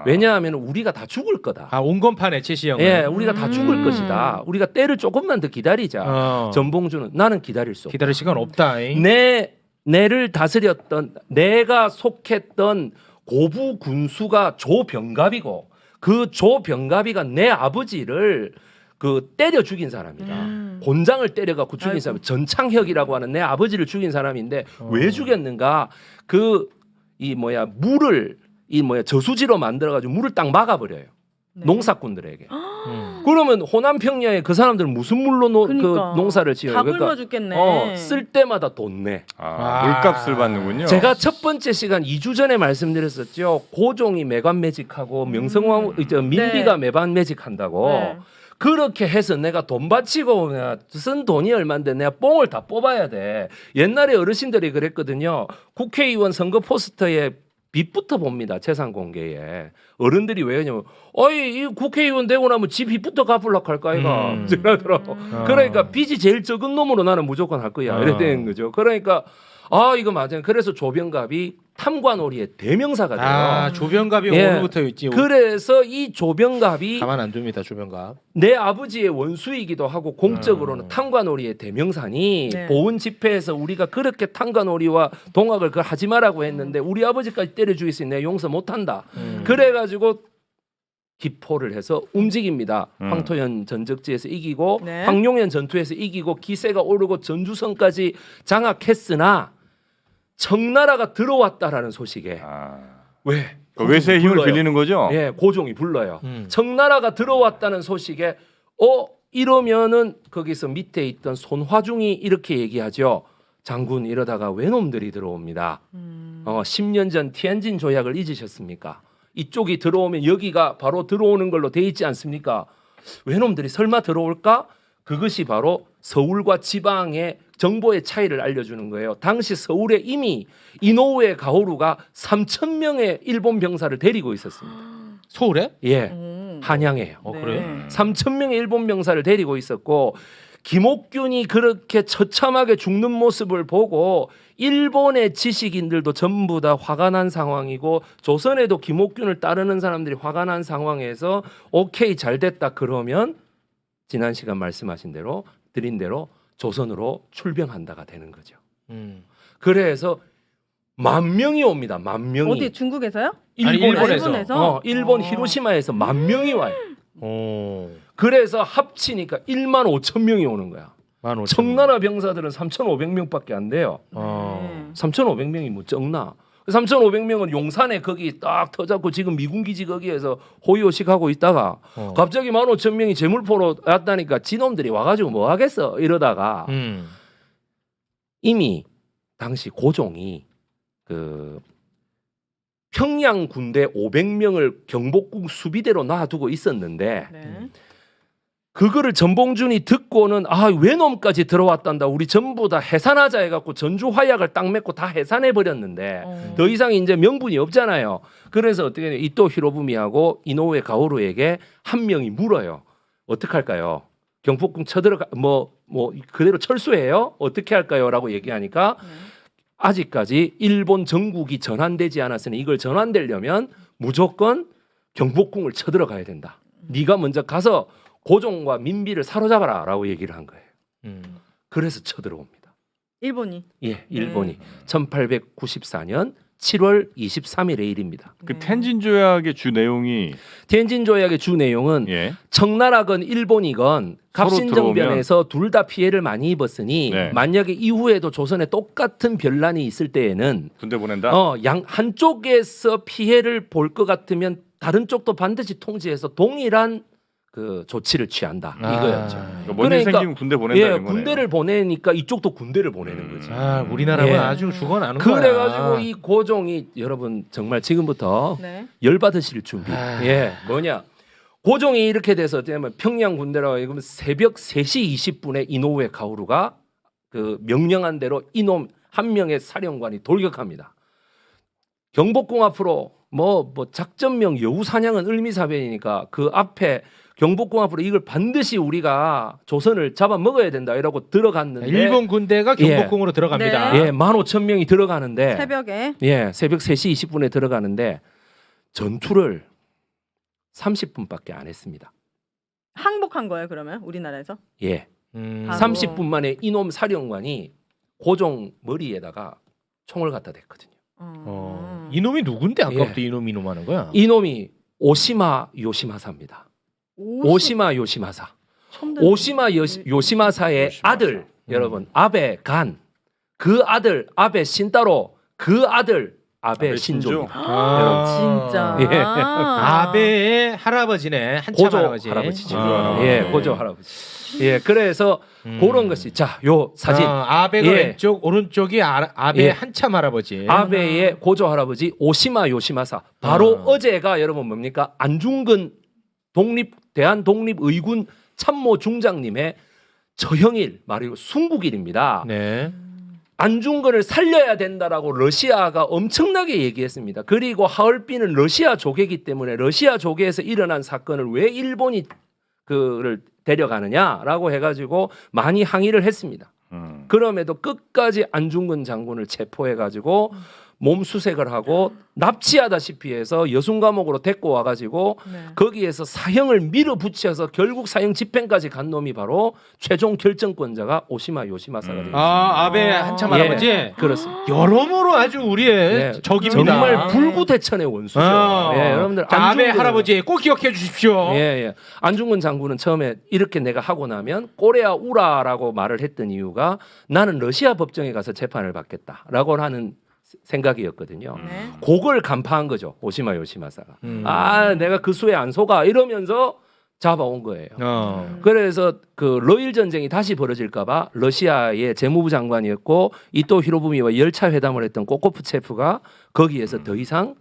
왜냐하면 우리가 다 죽을 거다. 아 온건판의 최시영. 예, 우리가 다 죽을 것이다. 우리가 때를 조금만 더 기다리자. 어. 전봉주는 나는 기다릴 수 없다. 기다릴 시간 없다. 내를 다스렸던 내가 속했던 고부 군수가 조병갑이고 그 조병갑이가 내 아버지를 그 때려 죽인 사람이다. 곤장을 때려갖고 죽인 아이고. 사람 전창혁이라고 하는 내 아버지를 죽인 사람인데 왜 죽였는가? 그 이 물을 저수지로 만들어가지고 물을 딱 막아버려요. 네. 농사꾼들에게. 그러면 호남 평야에 그 사람들은 무슨 물로 그러니까. 그 농사를 지어요? 다 굶어 죽겠네. 쓸 때마다 돈 내. 물값을 받는군요. 제가 첫 번째 시간 2주 전에 말씀드렸었죠. 고종이 매관 매직하고 명성황 민비가 네. 매반 매직한다고. 네. 그렇게 해서 내가 돈 바치고 내가 쓴 돈이 얼만데 내가 뽕을 다 뽑아야 돼. 옛날에 어르신들이 그랬거든요. 국회의원 선거 포스터에 빚부터 봅니다. 재산 공개에. 어른들이 왜 그러냐면 어이 이 국회의원 되고 나면 지 빚부터 갚으려고 할까 이가 그러더라고. 그러니까 빚이 제일 적은 놈으로 나는 무조건 할 거야. 이래 되는 거죠. 그러니까 이거 맞아요. 그래서 조병갑이 탐관오리의 대명사가 돼요. 아 조병갑이 예. 오늘부터 있지. 그래서 이 조병갑이 가만 안 둡니다 조병갑. 내 아버지의 원수이기도 하고 공적으로는 탐관오리의 대명사니 네. 보훈 집회에서 우리가 그렇게 탐관오리와 동학을 그걸 하지 말라고 했는데 우리 아버지까지 때려 죽였으니 내가 용서 못한다. 그래가지고 기포를 해서 움직입니다. 황토현 전적지에서 이기고 네. 황룡현 전투에서 이기고 기세가 오르고 전주성까지 장악했으나 청나라가 들어왔다라는 소식에 왜? 그 외세의 힘을 불러요. 빌리는 거죠? 예, 고종이 불러요. 청나라가 들어왔다는 소식에 이러면은 거기서 밑에 있던 손화중이 이렇게 얘기하죠. 장군 이러다가 외놈들이 들어옵니다. 10년 전 티안진 조약을 잊으셨습니까? 이쪽이 들어오면 여기가 바로 들어오는 걸로 돼 있지 않습니까? 외놈들이 설마 들어올까? 그것이 바로 서울과 지방의 정보의 차이를 알려주는 거예요. 당시 서울에 이미 이노우에 가오루가 3,000명의 일본 병사를 데리고 있었습니다. 서울에? 예, 한양에요. 그래요? 3,000명의 일본 병사를 데리고 있었고 김옥균이 그렇게 처참하게 죽는 모습을 보고 일본의 지식인들도 전부 다 화가 난 상황이고 조선에도 김옥균을 따르는 사람들이 화가 난 상황에서 오케이 잘 됐다 그러면 지난 시간 말씀하신 대로 드린 대로 조선으로 출병한다가 되는 거죠. 그래서 10,000명이 옵니다. 10,000명이. 어디 중국에서요? 일본에서. 일본 히로시마에서 10,000명이 와요. 그래서 합치니까 15,000명이 오는 거야. 15,000명. 청나라 병사들은 3,500명밖에 안 돼요. 네. 3,500명이 뭐 적나? 3,500명은 용산에 거기 딱 터졌고 지금 미군 기지 거기에서 호위호식 하고 있다가 갑자기 15,000명이 제물포로 왔다니까 지놈들이 와가지고 뭐 하겠어 이러다가 이미 당시 고종이 그 평양 군대 500명을 경복궁 수비대로 놔두고 있었는데 네. 그거를 전봉준이 듣고는 외놈까지 들어왔단다. 우리 전부 다 해산하자 해갖고 전주 화약을 딱 맺고 다 해산해 버렸는데 더 이상 이제 명분이 없잖아요. 그래서 어떻게 해요? 이토 히로부미하고 이노우에 가오루에게 한 명이 물어요. 어떻게 할까요? 경복궁 쳐들어가 뭐 그대로 철수해요? 어떻게 할까요?라고 얘기하니까 아직까지 일본 정국이 전환되지 않았으니 이걸 전환되려면 무조건 경복궁을 쳐들어가야 된다. 네가 먼저 가서 고종과 민비를 사로잡아라라고 얘기를 한 거예요. 그래서 쳐들어옵니다. 일본이. 예, 일본이 1894년 7월 23일의 일입니다. 그 텐진 조약의 주 내용이 텐진 조약의 주 내용은 예. 청나라건 일본이건 갑신정변에서 둘 다 피해를 많이 입었으니 네. 만약에 이후에도 조선에 똑같은 변란이 있을 때에는 군대 보낸다. 양 한쪽에서 피해를 볼 것 같으면 다른 쪽도 반드시 통지해서 동일한 그 조치를 취한다 이거였죠. 그러니까 뭔일 생기면 군대 보낸다는 거네요. 군대를 보내니까 이쪽도 군대를 보내는 거지. 우리나라는 예. 아주 죽어나는 거야. 그래가지고 이 고종이 여러분 정말 지금부터 네. 열 받으실 준비. 아. 예, 뭐냐? 고종이 이렇게 돼서 되면 평양 군대라고 이러면 새벽 3시 20분에 이노우에 가오루가 그 명령한 대로 이놈 한 명의 사령관이 돌격합니다. 경복궁 앞으로 뭐 작전명 여우 사냥은 을미사변이니까 그 앞에 경복궁 앞으로 이걸 반드시 우리가 조선을 잡아 먹어야 된다 이러고 들어갔는데 일본 군대가 경복궁으로 들어갑니다. 네. 예, 15,000명이 들어가는데 새벽에. 예, 새벽 3시 20분에 들어가는데 전투를 30분밖에 안 했습니다. 항복한 거예요, 그러면 우리나라에서? 예. 바로. 30분 만에 이놈 사령관이 고종 머리에다가 총을 갖다 댔거든요. 이놈이 누군데 아까부터 예. 이놈 하는 거야? 이놈이 오시마 요시마사입니다. 오시마 요시마사. 오시마 요시마사의 요시마사. 아들 여러분 아베 간 그 아들 아베 신따로 그 아들 아베 아베 신조. 진짜. 예. 아베의 할아버지네. 한참 고조 할아버지. 할아버지죠. 아. 예, 고조 할아버지. 예, 그래서 그런 것이 자, 요 사진 아베가 예. 왼쪽, 오른쪽이 아베 예. 한참 할아버지. 아베의 고조 할아버지 오시마 요시마사. 바로 어제가 여러분 뭡니까? 안중근 대한 독립의군 참모 중장님의 저형일 말이고 순국일입니다. 네. 안중근을 살려야 된다라고 러시아가 엄청나게 얘기했습니다. 그리고 하얼빈은 러시아 조개이기 때문에 러시아 조개에서 일어난 사건을 왜 일본이 그를 데려가느냐라고 해가지고 많이 항의를 했습니다. 그럼에도 끝까지 안중근 장군을 체포해가지고 몸수색을 하고 납치하다시피 해서 여순 감옥으로 데리고 와가지고 네. 거기에서 사형을 밀어붙여서 결국 사형 집행까지 간 놈이 바로 최종 결정권자가 오시마 요시마사가 됩니다. 아베 한참 예, 할아버지. 그렇습니다. 여러모로 아주 우리의 예, 적입니다. 정말 불구대천의 원수죠. 예, 여러분들 자, 아베 안중근은- 할아버지 꼭 기억해 주십시오. 예, 예. 안중근 장군은 처음에 이렇게 내가 하고 나면 꼬레아 우라라고 말을 했던 이유가 나는 러시아 법정에 가서 재판을 받겠다라고 하는 생각이었거든요. 네. 그걸 간파한 거죠. 오시마 요시마사가. 음. 아, 내가 그 수에 안 속아 이러면서 잡아온 거예요. 그래서 그 러일 전쟁이 다시 벌어질까봐 러시아의 재무부 장관이었고 이토 히로부미와 열차 회담을 했던 꼬코프체프가 거기에서 더 이상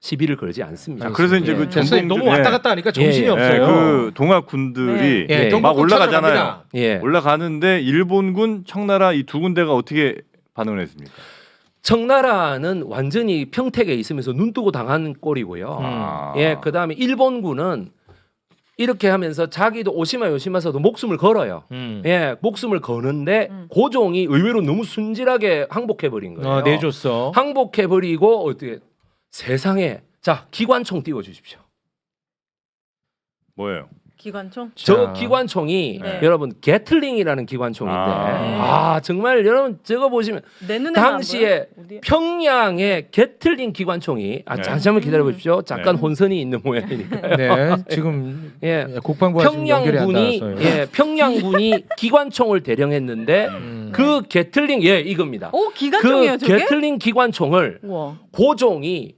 시비를 걸지 않습니다. 그래서 이제 예. 그 선생님 너무 왔다 갔다 하니까 정신이 예, 예. 없어요. 그 동학 군들이 예, 예. 막 경복궁 올라가잖아요. 찾아갑니다. 예. 올라가는데 일본군, 청나라 이 두 군데가 어떻게 반응을 했습니까? 청나라는 완전히 평택에 있으면서 눈 뜨고 당한 꼴이고요. 아. 예, 그다음에 일본군은 이렇게 하면서 자기도 오시마 요시마사도 목숨을 걸어요. 예, 목숨을 거는데 고종이 의외로 너무 순진하게 항복해 버린 거예요. 내줬어. 항복해 버리고 어떻게 세상에 자 기관총 띄워 주십시오. 뭐예요? 기관총. 저 자. 기관총이 네. 여러분 게틀링이라는 기관총인데 아. 정말 여러분 저거 보시면 내 눈에 당시에 평양의 게틀링 기관총이 네. 잠깐만 기다려 보십시오. 잠깐 네. 혼선이 있는 모양이니까요. 네, 지금 예. 국방부가 지금 연결이 안 평양군이 닿았어요. 평양군이 기관총을 대령했는데 그 게틀링 이겁니다. 오, 기관총이에요, 그 저게? 게틀링 기관총을 우와. 고종이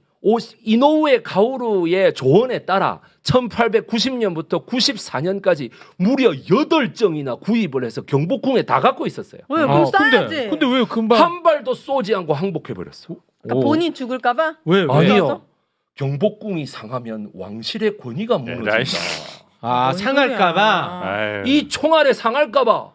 이노우에 가오루의 조언에 따라 1890년부터 94년까지 무려 8정이나 구입을 해서 경복궁에 다 갖고 있었어요. 왜? 그럼 쏴야지. 근데 왜 금방 한 발도 쏘지 않고 항복해 버렸어. 그러니까 본인 죽을까봐? 왜? 아니요. 경복궁이 상하면 왕실의 권위가 무너진다. 아, 뭔 상할까봐. 아유. 이 총알에 상할까봐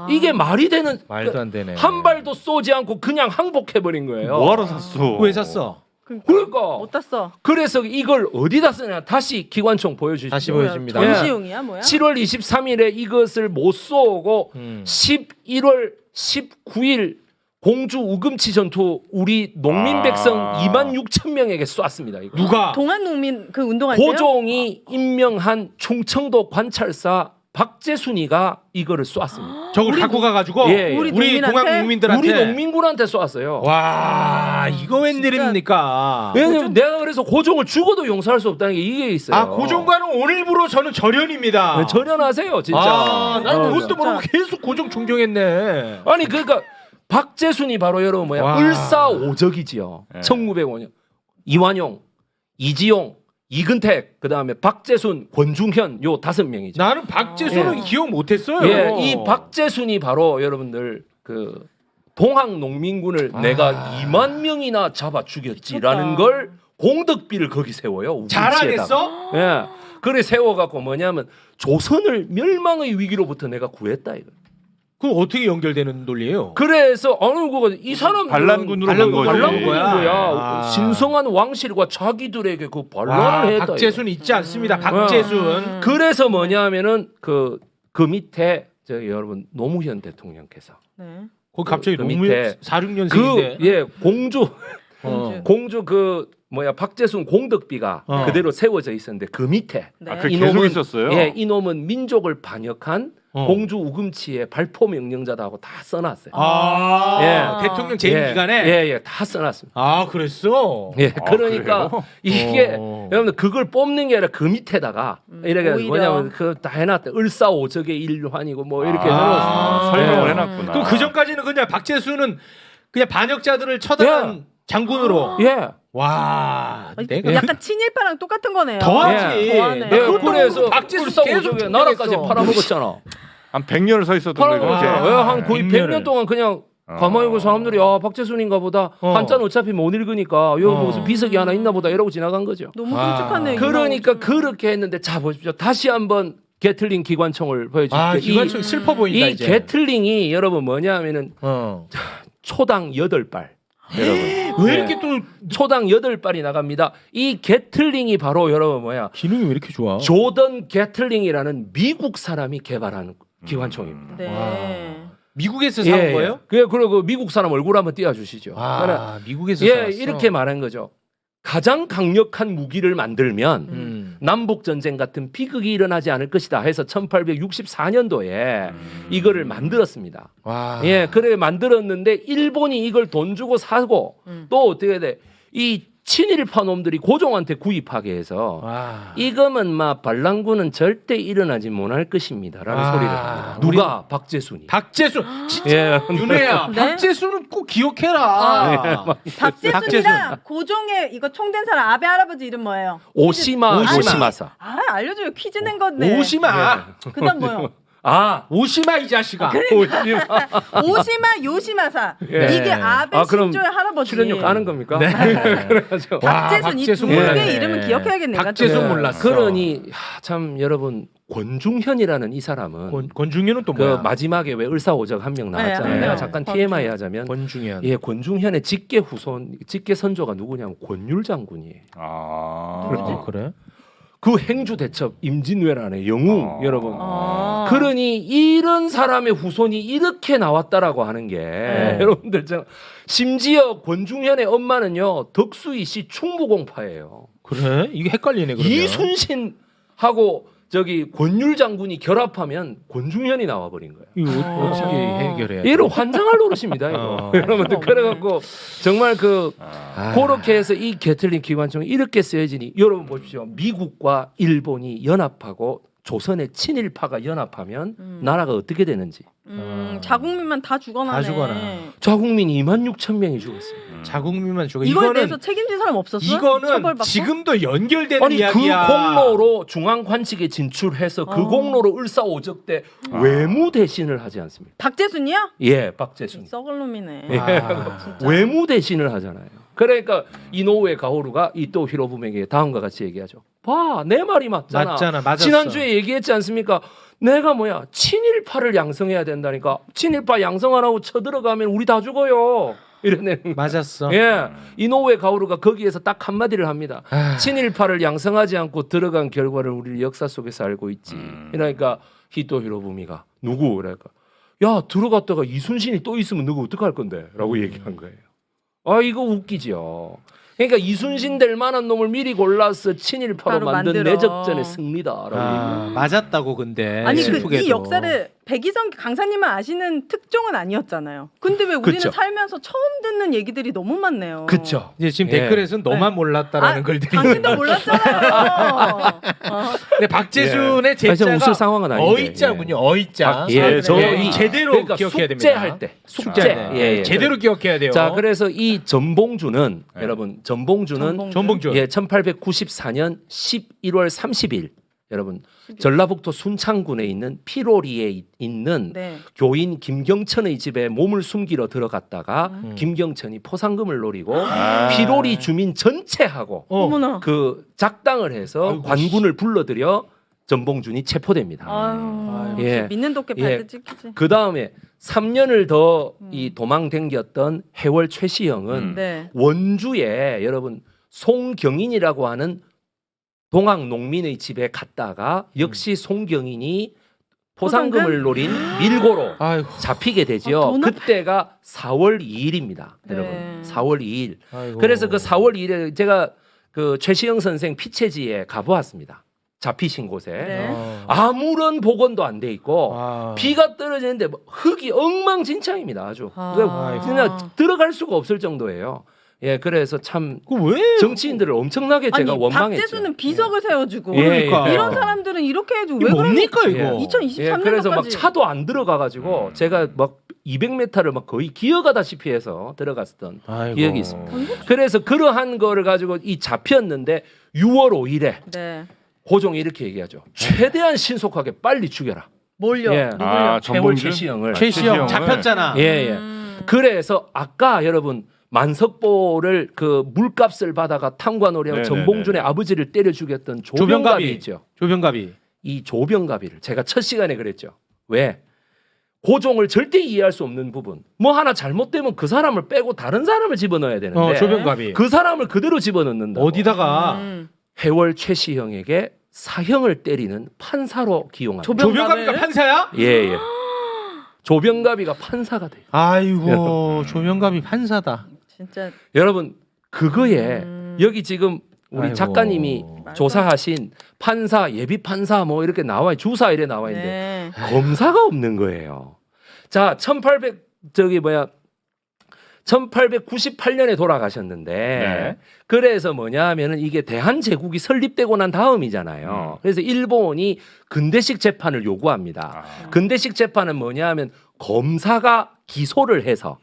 이게 말이 되는 말도 안 되네. 한 발도 쏘지 않고 그냥 항복해 버린 거예요. 뭐하러 샀어? 왜 샀어? 그러니까 못 땄어. 그래서 이걸 어디다 쓰냐 다시 기관총 보여주시죠. 다시 보여줍니다. 전시용이야, 뭐야? 7월 23일에 이것을 못 쏘고 11월 19일 공주 우금치 전투 우리 농민 백성 2만 6천 명에게 쐈습니다. 이거. 누가? 동안농민 그 운동할 때요? 고종이 임명한 충청도 관찰사 박재순이가 이거를 쐈습니다. 저걸 갖고 가가지고 예, 예. 우리 농민한테? 동학 농민들한테. 우리 농민군한테 쐈어요. 와 이거 웬일입니까? 왜냐면 내가 그래서 고종을 죽어도 용서할 수 없다는 게 이게 있어요. 아 고종과는 오늘부로 저는 절연입니다. 네, 절연하세요 진짜. 아, 나는 그것도 진짜. 모르고 계속 고종 존경했네. 아니 그러니까 박재순이 바로 여러분 뭐야 와. 을사오적이지요. 네. 1905년 이완용, 이지용, 이근택 그다음에 박재순, 권중현 요 5명이죠. 나는 박재수는 예. 기억 못했어요. 예, 이 박재순이 바로 여러분들 그 동학 농민군을 내가 2만 명이나 잡아 죽였지라는 그러니까. 걸 공덕비를 거기 세워요. 우금치에다가. 잘하겠어? 예. 그래 세워 갖고 뭐냐면 조선을 멸망의 위기로부터 내가 구했다 이거. 그럼 어떻게 연결되는 논리예요? 그래서 어느 그거 이 사람 반란군으로 본 거지. 반란군인 거야. 거야. 아. 신성한 왕실과 자기들에게 그 와, 반란을 했다. 박재순 잊지 않습니다. 박재순. 그래서 뭐냐면은 그 밑에 저 여러분 노무현 대통령께서 네. 거기 갑자기 그 노무 밑에 46년생인데. 그 공주 공주. 공주 그 뭐야 박재순 공덕비가 어. 그대로 세워져 있었는데 그 밑에 네. 아, 그 계속 있었어요. 예, 이놈은 민족을 반역한 공주 우금치의 발포 명령자다 하고 다 써놨어요. 아, 예. 대통령 재임 예, 기간에. 예, 다 써놨습니다. 아, 그랬어. 예, 아, 그러니까 그래요? 이게 어. 여러분들 그걸 뽑는 게 아니라 그 밑에다가 이렇게 오히려. 뭐냐면 그 다 해놨대. 을사오적의 일환이고 뭐 이렇게 아, 해놓았습니다. 설명을 예. 해놨구나. 그럼 그 전까지는 그냥 박재수는 그냥 반역자들을 처단한 장군으로. 예. 와, 아니, 내가 약간 친일파랑 똑같은 거네요. 더하지. 예. 더하네. 예, 그것도 그래서 박재수 을사오적에 계속 나라까지 존경했어. 팔아먹었잖아. 한 100년을 서 있었던 팔아먹었죠. 거죠. 와. 예, 한 거의 100년을. 100년 동안 그냥 어. 가만히 있고 사람들이 아 박재순인가 보다 한자는 어차피 못 읽으니까 여기 무슨 비석이 하나 있나 보다 이러고 지나간 거죠. 너무 와. 끔찍하네요. 그러니까 그렇게 했는데 자 보십시오. 다시 한번 게틀링 기관총을 보여줄게요. 아, 기관총 슬퍼 보인다 이 이제. 게틀링이 여러분 뭐냐면은 어. 초당 8발. 여러분. 왜 네. 이렇게 또 초당 8발이 나갑니다. 이 게틀링이 바로 여러분 뭐야? 기능이 왜 이렇게 좋아? 조던 게틀링이라는 미국 사람이 개발한 기관총입니다. 네. 미국에서 사온 거예요? 그리고 그 미국 사람 얼굴 한번 띄워 주시죠. 아, 미국에서 예, 사왔어. 이렇게 말한 거죠. 가장 강력한 무기를 만들면 남북 전쟁 같은 비극이 일어나지 않을 것이다 해서 1864년도에 이거를 만들었습니다. 와. 예, 그래 만들었는데 일본이 이걸 돈 주고 사고 또 어떻게 돼? 이 친일파 놈들이 고종한테 구입하게 해서 와. 이거면 막 반란군은 절대 일어나지 못할 것입니다라는 아, 소리를 합니다. 누가? 박재순이. 박재수 진짜 예. 윤혜야. 네? 박재수는 꼭 기억해라. 박재순이랑 고종의 이거 총된 사람 아베 할아버지 이름 뭐예요? 오시마사. 아 알려줘요. 퀴즈 낸 건데. 오시마. 그다음 뭐요? 아, 오시마 이 자식아. 오시마. 오시마 요시마사. 예. 이게 아베 아, 그럼 신조의 할아버지. 출연료 까는 겁니까? 네. 그래가지고. 와, 박재순 이 두 박재순 개의 몰랐네. 이름은 기억해야겠네요. 박재순 예. 몰랐어. 그러니 참 여러분 권중현이라는 이 사람은 권중현은 또 그 뭐야? 마지막에 왜 을사오적 한 명 나왔잖아요. 네, 내가 네. 잠깐 권중현. TMI 하자면 권중현. 예, 권중현의 직계 후손, 직계 선조가 누구냐면 권율 장군이에요. 아, 그래? 그 행주 대첩 임진왜란의 영웅 여러분. 아. 그러니 이런 사람의 후손이 이렇게 나왔다라고 하는 게 여러분들 심지어 권중현의 엄마는요 덕수이 씨 충무공파예요. 그래? 이게 헷갈리네 그러면. 이순신하고 저기 권율 장군이 결합하면 권중현이 나와버린 거예요. 이거 어떻게 해결해야 돼? 얘를 환장할 노릇입니다 이거. 여러분들 그래갖고 정말 그 그렇게 해서 이 게틀링 기관총이 이렇게 쓰여지니 여러분 보십시오. 미국과 일본이 연합하고 조선의 친일파가 연합하면 나라가 어떻게 되는지. 자국민만 다 죽어나네. 다 죽어나. 자국민이 2만 6천 명이 죽었어요. 자국민만 죽어. 이거에 대해서 책임진 사람 없었어? 이거는 처벌받고? 지금도 연결되는 아니 이야기야. 그 공로로 중앙 관직에 진출해서 그 공로로 을사오적 때 외무 대신을 하지 않습니까? 박재순이야? 예, 박재순. 썩을 놈이네. 아, 진짜. 외무 대신을 하잖아요. 그러니까 이노우에 가오루가 이또 히로부메에게 다음과 같이 얘기하죠. 봐, 내 말이 맞잖아. 맞았어. 지난주에 얘기했지 않습니까? 내가 뭐야 친일파를 양성해야 된다니까. 친일파 양성 안 하고 쳐들어가면 우리 다 죽어요. 이러는. 맞았어. 예, 이노우에 가오루가 거기에서 딱 한마디를 합니다. 친일파를 양성하지 않고 들어간 결과를 우리 역사 속에서 알고 있지. 그러니까 히토 히로부미가 누구 그러니까 야 들어갔다가 이순신이 또 있으면 너가 어떡할 건데?라고 얘기한 거예요. 아 이거 웃기죠. 그러니까 이순신 될 만한 놈을 미리 골라서 친일파로 바로 만든 만들어. 내적전의 승리다라고 얘기해요. 맞았다고 근데 아니 슬프게도. 이 역사를 백이성 강사님은 아시는 특종은 아니었잖아요. 근데 왜 우리는 그쵸. 살면서 처음 듣는 얘기들이 너무 많네요. 그쵸. 이제 지금 예. 댓글에서는 너만 몰랐다라는 글들이 당신도 몰랐잖아요. 근데 박재순의 진짜 제자가 웃을 상황은 아닌데. 어이자군요. 어이자. 예, 그래요? 저 예, 이 제대로 그러니까 기억해야 됩니다. 숙제할 때 숙제. 숙제. 예. 제대로 기억해야 돼요. 자, 그래서 이 전봉주는 네. 여러분 전봉주는 전봉주. 예, 1894년 11월 30일 여러분 전라북도 순창군에 있는 피로리에 있는 네. 교인 김경천의 집에 몸을 숨기러 들어갔다가 음. 김경천이 포상금을 노리고 아. 피로리 주민 전체하고 어머나. 그 작당을 해서 아이고, 관군을 불러들여 전봉준이 체포됩니다. 아유, 예. 믿는 도끼 예. 발등 찍히지. 그 다음에 3년을 더 이 도망댕겼던 해월 최시영은 음. 네. 원주에 여러분 송경인이라고 하는 동학 농민의 집에 갔다가 역시 송경인이 포상금을 포상금? 노린 밀고로 아이고. 잡히게 되죠. 아, 돈을 그때가 4월 2일입니다. 네. 여러분 4월 2일. 아이고. 그래서 그 4월 2일에 제가 그 최시영 선생 피체지에 가보았습니다. 잡히신 곳에 네. 아무런 복원도 안 돼 있고 아. 비가 떨어지는데 뭐 흙이 엉망진창입니다. 아주 아. 그러니까 그냥 들어갈 수가 없을 정도예요. 예, 그래서 참 왜? 정치인들을 엄청나게 제가 아니 원망했죠. 박재수는 비석을 세워주고 예, 그러니까. 이런 사람들은 이렇게 해주고 이게 왜 뭡니까 이거? 예. 2023년까지 예, 그래서 막 차도 안 들어가가지고 제가 막 200m를 막 거의 기어가다시피 해서 들어갔었던 아이고. 기억이 있습니다. 그래서 그러한 거를 가지고 이 잡혔는데 6월 5일에 네. 고종이 이렇게 얘기하죠. 최대한 신속하게 빨리 죽여라. 뭘요? 예. 누굴요? 아, 해월 전봉주? 최시영을. 최시영 최시영을- 잡혔잖아. 예, 예. 그래서 아까 여러분 만석보를 그 물값을 받아가 탐관오령 네네네. 전봉준의 아버지를 때려 죽였던 조병갑이 조병갑이 있죠. 조병갑이. 이 조병갑이를 제가 첫 시간에 그랬죠. 왜? 고종을 절대 이해할 수 없는 부분. 뭐 하나 잘못되면 그 사람을 빼고 다른 사람을 집어넣어야 되는데 조병갑이. 그 사람을 그대로 집어넣는다. 어디다가 해월 최시형에게 사형을 때리는 판사로 기용합니다. 조병갑이가 판사야? 예, 예. 조병갑이가 판사가 돼요. 아이고 조병갑이 판사다. 진짜 여러분 그거에 여기 지금 우리 아이고. 작가님이 말도 조사하신 판사 예비 판사 뭐 이렇게 나와 주사 이래 나와 있는데 네. 검사가 없는 거예요. 자, 1898년에 돌아가셨는데 네. 그래서 뭐냐 하면은 이게 대한제국이 설립되고 난 다음이잖아요. 그래서 일본이 근대식 재판을 요구합니다. 아. 근대식 재판은 뭐냐 하면 검사가 기소를 해서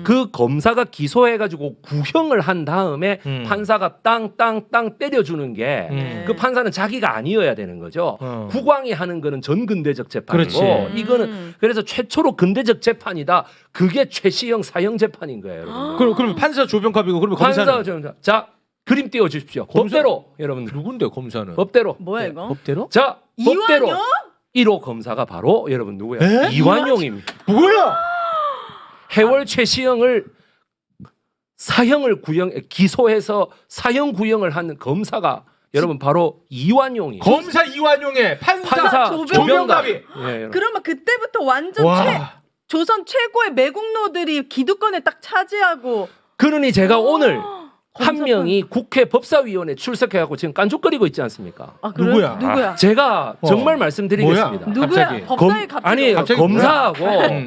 그 검사가 기소해가지고 구형을 한 다음에 판사가 땅땅땅 때려주는 게 그 음. 판사는 자기가 아니어야 되는 거죠. 어. 국왕이 하는 거는 전근대적 재판이고 그렇지. 이거는 그래서 최초로 근대적 재판이다. 그게 최시형 사형 재판인 거예요, 여러분. 그럼 판사 조병갑이고 그러면 판사 검사는 좀 자 그림 띄워 주십시오. 검사- 법대로 여러분들 누군데 검사는? 법대로 뭐야 이거? 법대로? 자 법대로 이완용? 1호 검사가 바로 여러분 누구야? 에? 이완용입니다. 뭐야? 해월 최시형을 사형을 기소해서 사형 구형을 한 검사가 여러분 바로 이완용이에요. 검사 이완용의 판사, 판사 조병갑이. 예, 여러분. 그러면 그때부터 완전 와. 조선 최고의 매국노들이 기득권을 딱 차지하고 그러니 제가 오늘 한 검사판. 명이 국회 법사위원회 출석해갖고 지금 깐족거리고 있지 않습니까? 아, 그래? 누구야? 누구야? 제가 정말 말씀드리겠습니다. 뭐야? 누구야? 갑자기. 법사위 갑자기 아니 갑자기 검사하고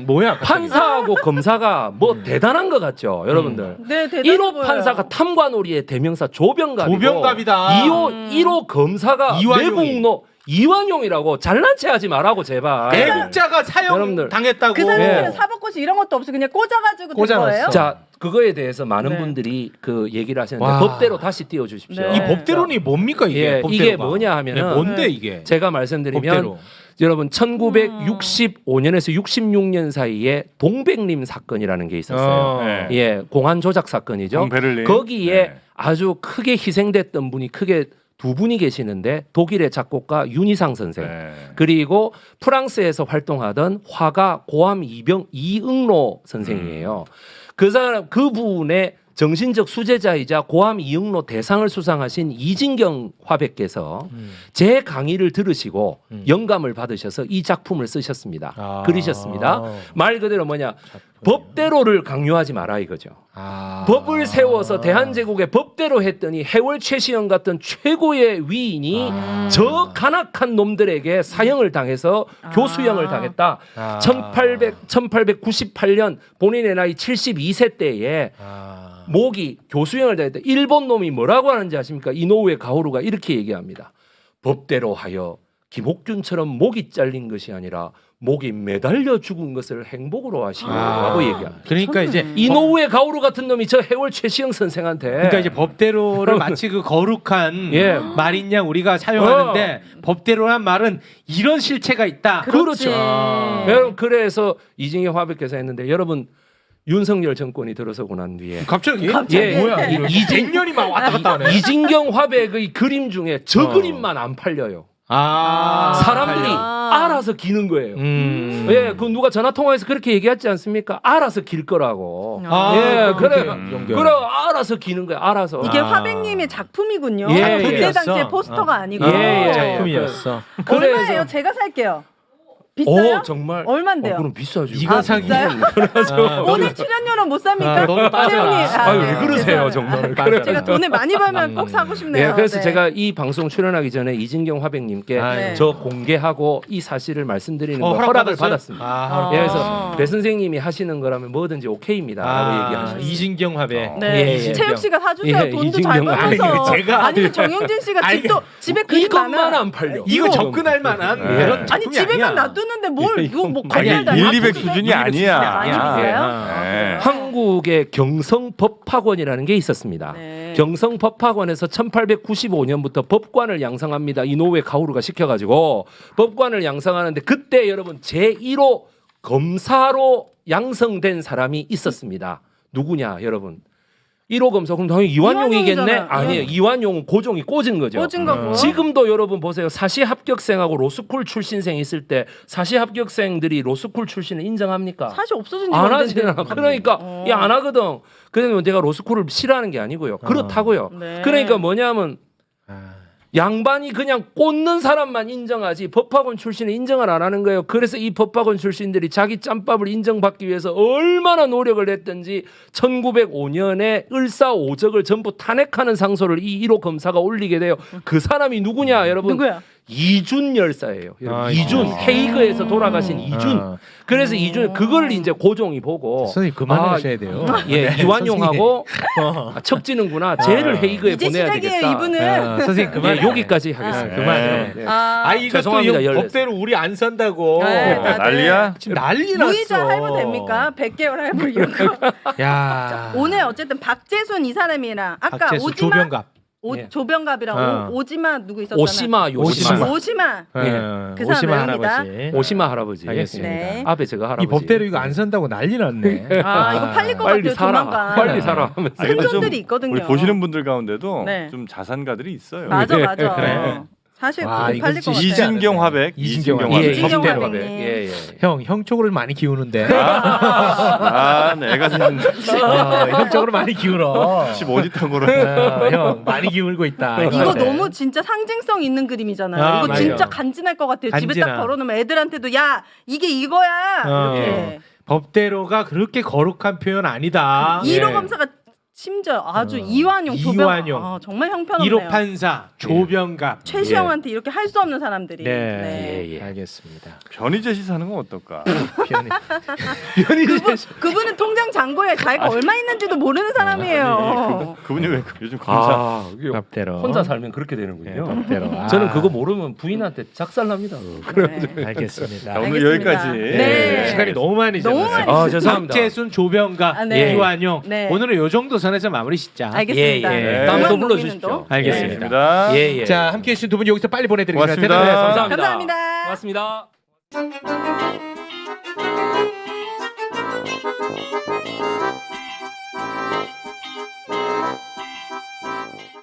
뭐야? 갑자기. 판사하고 검사가 뭐 대단한 것 같죠, 여러분들. 네, 대단해 1호 보여요. 판사가 탐관오리의 대명사 조병갑이고 조병갑이다. 1호 검사가 이완용이. 내국노 이완용이라고 잘난 체 하지 말라고 제발. 애국자가 사형 여러분들. 당했다고. 그 사람들은 예. 사법고시 이런 것도 없이 그냥 꽂아가지고 된 꽂아놨어. 거예요? 자 그거에 대해서 많은 네. 분들이 그 얘기를 하시는데 와. 법대로 다시 띄워주십시오. 네. 이 법대로니 뭡니까 이게? 예, 법대로가. 이게 뭐냐 하면은 네, 뭔데 네. 이게? 제가 말씀드리면 법대로. 여러분 1965년에서 66년 사이에 동백림 사건이라는 게 있었어요. 네. 예, 공안 조작 사건이죠. 동베를린. 거기에 네. 아주 크게 희생됐던 분이 크게 두 분이 계시는데 독일의 작곡가 윤희상 선생 네. 그리고 프랑스에서 활동하던 화가 고암 이응로 선생이에요. 그 사람 그분의 정신적 수제자이자 고암 이응로 대상을 수상하신 이진경 화백께서 제 강의를 들으시고 영감을 받으셔서 이 작품을 쓰셨습니다. 아. 그리셨습니다. 말 그대로 뭐냐? 법대로를 강요하지 마라 이거죠. 아. 법을 세워서 대한제국의 법대로 했더니 해월 최시영 같은 최고의 위인이 저 간악한 놈들에게 사형을 당해서 교수형을 당했다. 아. 1898년 본인의 나이 72세 때에 모기 교수형을 당했다. 일본 놈이 뭐라고 하는지 아십니까? 이노우에 가오루가 이렇게 얘기합니다. 법대로 하여 김옥균처럼 목이 잘린 것이 아니라 목이 매달려 죽은 것을 행복으로 하시라고 얘기합니다. 그러니까 이제 이노우에 가오루 같은 놈이 저 해월 최시영 선생한테 그러니까 이제 법대로를 마치 그 거룩한 예. 말인 양 우리가 사용하는데 법대로란 말은 이런 실체가 있다. 그렇지. 그렇죠. 여러분 그래서 이징의 화백께서 했는데 여러분 윤석열 정권이 들어서고 난 뒤에 갑자기? 예, 뭐야? 이- 이진- 100년이 막 왔다 갔다 하네. 이진경 화백의 그림 중에 저 그림만 안 팔려요. 사람들이 알아서 기는 거예요. 예, 그 누가 전화 통화해서 그렇게 얘기하지 않습니까? 알아서 길 거라고. 예, 그래, 그래, 알아서 기는 거야. 알아서. 이게 화백님의 작품이군요. 예, 그때 예. 당시에 포스터가 아니고. 예, 예. 작품이었어. 얼마예요? 제가 살게요. 비싸요? 오, 정말. 얼마인데요? 그럼 비싸죠. 이거 사기. 비싸요? 아, 오늘 출연료는 못 삽니까? 너무 빠져라. 최영님. 아유, 네, 왜 그러세요, 죄송합니다. 정말. 빠져라. 제가 돈을 많이 벌면 꼭 사고 싶네요. 네, 그래서 네. 제가 이 방송 출연하기 전에 이진경 화백님께 네. 저 공개하고 이 사실을 말씀드리는 거 허락 허락을 받았어요? 받았습니다. 아, 예, 그래서 배 선생님이 하시는 거라면 뭐든지 오케이입니다라고 얘기하셨어요. 이진경 화백. 네. 예, 예. 최욱 씨가 사주세요. 예, 돈도 잘 이진경. 아니, 벌면서. 제가- 아니면 정영진 씨가 아니, 집도 집에 그림 이것만 많아. 안 팔려. 이거 접근할 만한 예. 그런 아니 작품이 집에만 아니야. 놔두는데 뭘 이거 뭐 아니, 관리할 1, 200 수준이 아니야. 많이 비싸요? 예. 한국의 경성법학원이라는 게 있었습니다. 네. 경성법학원에서 1895년부터 법관을 양성합니다. 이노우에 가오루가 시켜가지고 법관을 양성하는데 그때 여러분 제1호 검사로 양성된 사람이 있었습니다. 누구냐 여러분? 1호 검사 그럼 당연히 이완용이겠네? 이완용이잖아요. 아니에요. 예. 이완용은 고종이 꽂은 거죠. 꽂은 거고. 지금도 여러분 보세요. 사시 합격생하고 로스쿨 출신생이 있을 때 사시 합격생들이 로스쿨 출신을 인정합니까? 사실 없어진 지 안 오래됐는데. 하지나. 그러니까 야 안 하거든. 그러면 내가 로스쿨을 싫어하는 게 아니고요. 그렇다고요. 네. 그러니까 뭐냐면 양반이 그냥 꽂는 사람만 인정하지 법학원 출신을 인정을 안 하는 거예요. 그래서 이 법학원 출신들이 자기 짬밥을 인정받기 위해서 얼마나 노력을 했든지 1905년에 을사오적을 전부 탄핵하는 상소를 이 1호 검사가 올리게 돼요. 그 사람이 누구냐 여러분? 누구야? 이준 열사예요. 아, 이준 이준. 헤이그에서 돌아가신 이준. 그래서 이준 그걸 이제 고종이 보고 선생님 그만하셔야 돼요. 예, 이완용하고 척지는구나. 쟤를 헤이그에 이제 보내야 시작이에요 되겠다. 이분은. 선생님 그만. 예, 여기까지 하겠습니다. 그만해. 예. 아, 이것도 죄송합니다, 이거 열렸어요. 법대로 우리 안 산다고. 네, 다들 난리야? 지금 난리 났어. 무이자 할부 됩니까? 100개월 할부 이런 거. 야. 오늘 어쨌든 박재순 이 사람이랑 아까 박재수 오지마 조병갑. 예. 조병갑이랑 어. 오지마 누구 있었잖아. 오시마 오시마. 오시마. 예. 그 오시마 사람 할아버지. 오시마 할아버지. 알겠습니다. 네. 앞에 제가 할아버지. 이 법대로 이거 안 산다고 난리 났네. 아 이거 팔릴 것 빨리 같아요 살아. 조만간. 빨리 살아. 하면서. 아니, 근데 좀 손님들이 있거든요. 우리 보시는 분들 가운데도 네. 좀 자산가들이 있어요. 맞아 맞아. 그래. 사실 와, 그거 이거 팔릴 것 진짜 같아요. 이진경 화백, 이진경 이진경 화백. 예, 화백. 이진경 법대로 화백님. 가백. 예, 예. 형 쪽으로 많이 기우는데. 아, 내가 지금 형 쪽으로 많이 기울어. 15지 탕으로. 형 많이 기울고 있다. 이거 네. 너무 진짜 상징성 있는 그림이잖아요. 아, 이거 맞아요. 진짜 간지날 것 같아요. 집에 간지나. 딱 걸어놓으면 애들한테도 야 이게 이거야 이렇게. 법대로가 그렇게 거룩한 표현 아니다. 이호 예. 검사가 심지어 아주 이완용, 조병 이완용. 정말 형편없네요. 1호 판사, 조병갑. 최시영한테 이렇게 할 수 없는 사람들이. 네. 예, 예. 알겠습니다. 변희재 씨 사는 건 어떨까? 그분은 통장 잔고에 자기가 얼마 있는지도 모르는 사람이에요. 그분이 왜 요즘 검사? 아, 이게 법대로. 혼자 살면 그렇게 되는군요. 법대로. 저는 그거 모르면 부인한테 작살납니다. 네. 알겠습니다. 자, 오늘 알겠습니다. 여기까지. 네. 시간이 너무 많이 너무 지났어요. 많이 아, 죄송합니다. 박재순, 조병갑, 아, 네. 이완용. 네. 오늘은 요 정도 선에서 마무리 짓자. 알겠습니다. 예, 예. 다음에 또 음악 불러주십시오. 녹이는 동. 알겠습니다. 알겠습니다. 예, 예. 자, 함께 해주신 두 분 여기서 빨리 보내드리겠습니다. 고맙습니다. 대단히 감사합니다. 감사합니다. 고맙습니다.